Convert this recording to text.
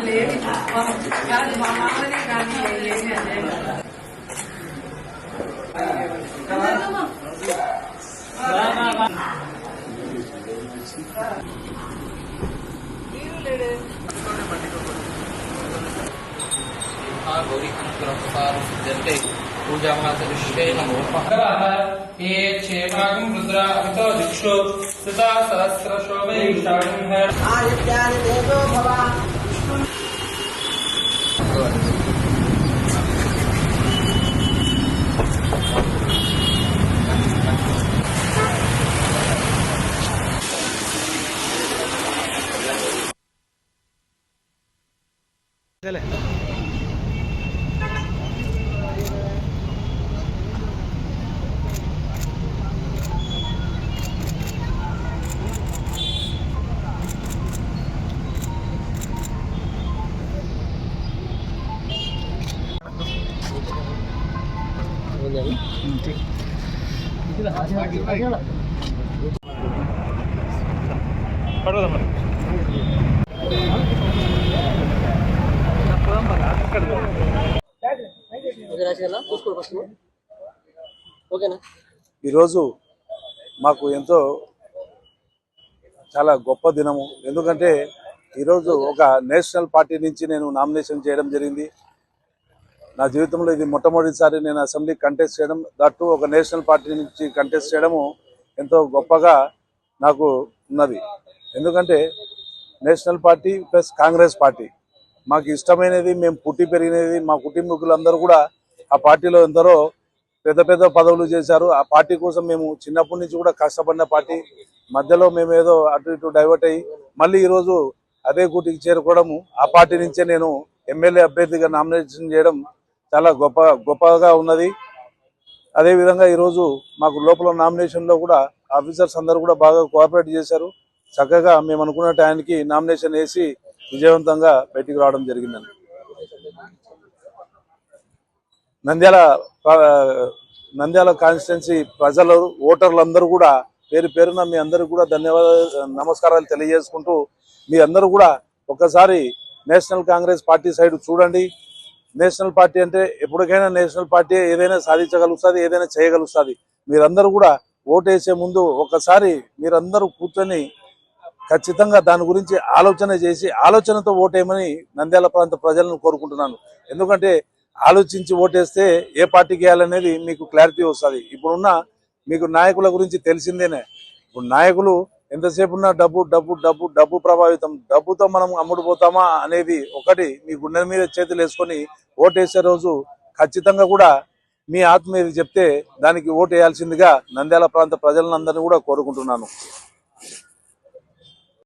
లేదు కాదు మా మామనే కానీ ఏమి पूजा नमो ये क्षेमागं रुद्रा अमितो दिक्षु सुता सहस्रशो वै आदित्यानि देवो भव चले ఈరోజు మాకు ఎంతో చాలా గొప్ప దినము. ఎందుకంటే ఈరోజు ఒక నేషనల్ పార్టీ నుంచి నేను నామినేషన్ చేయడం జరిగింది. నా జీవితంలో ఇది మొట్టమొదటిసారి నేను అసెంబ్లీ కంటెస్ట్ చేయడం, దట్టు ఒక నేషనల్ పార్టీ నుంచి కంటెస్ట్ చేయడము ఎంతో గొప్పగా నాకు ఉన్నది. ఎందుకంటే national party plus Congress party మాకు ఇష్టమైనది, మేము పుట్టి పెరిగినది, మా కుటుంబీకులందరూ కూడా ఆ పార్టీలో ఎందరో పెద్ద పెద్ద పదవులు చేశారు. ఆ పార్టీ కోసం మేము చిన్నప్పటి నుంచి కూడా కష్టపడిన పార్టీ. మధ్యలో మేము ఏదో అటు ఇటు డైవర్ట్ అయ్యి మళ్ళీ ఈరోజు అదే గూటికి చేరుకోవడము, ఆ పార్టీ నుంచే నేను ఎమ్మెల్యే అభ్యర్థిగా నామినేషన్ చేయడం చాలా గొప్పగా ఉన్నది. అదేవిధంగా ఈరోజు మాకు లోపల నామినేషన్లో కూడా ఆఫీసర్స్ అందరూ కూడా బాగా కోఆపరేట్ చేశారు. చక్కగా మేము అనుకున్న టైంకి నామినేషన్ వేసి విజయవంతంగా బయటికి రావడం జరిగిందని. నంద్యాల కాన్స్టిట్యున్సీ ప్రజలు, ఓటర్లందరూ కూడా పేరు పేరున మీ అందరికీ కూడా నమస్కారాలు తెలియజేసుకుంటూ, మీ అందరూ కూడా ఒక్కసారి నేషనల్ కాంగ్రెస్ పార్టీ సైడ్ చూడండి. నేషనల్ పార్టీ అంటే ఎప్పటికైనా నేషనల్ పార్టీ ఏదైనా సాధించగలుగుతుంది, ఏదైనా చేయగలుగుతుంది. మీరందరూ కూడా ఓటేసే ముందు ఒకసారి మీరందరూ కూర్చొని ఖచ్చితంగా దాని గురించి ఆలోచన చేసి ఆలోచనతో ఓటేయమని నంద్యాల ప్రాంత ప్రజలను కోరుకుంటున్నాను. ఎందుకంటే ఆలోచించి ఓటేస్తే ఏ పార్టీకి వేయాలనేది మీకు క్లారిటీ వస్తుంది. ఇప్పుడున్న మీకు నాయకుల గురించి తెలిసిందేనే. ఇప్పుడు నాయకులు ఎంతసేపు ఉన్నా డబ్బు డబ్బు డబ్బు డబ్బు ప్రభావితం. డబ్బుతో మనం అమ్ముడుపోతామా అనేది ఒకటి మీ గుండె మీద చేతులు వేసుకొని ఓటేసే రోజు ఖచ్చితంగా కూడా మీ ఆత్మ ఏది చెప్తే దానికి ఓటు వేయాల్సిందిగా నంద్యాల ప్రాంత ప్రజలందరినీ కూడా కోరుకుంటున్నాను.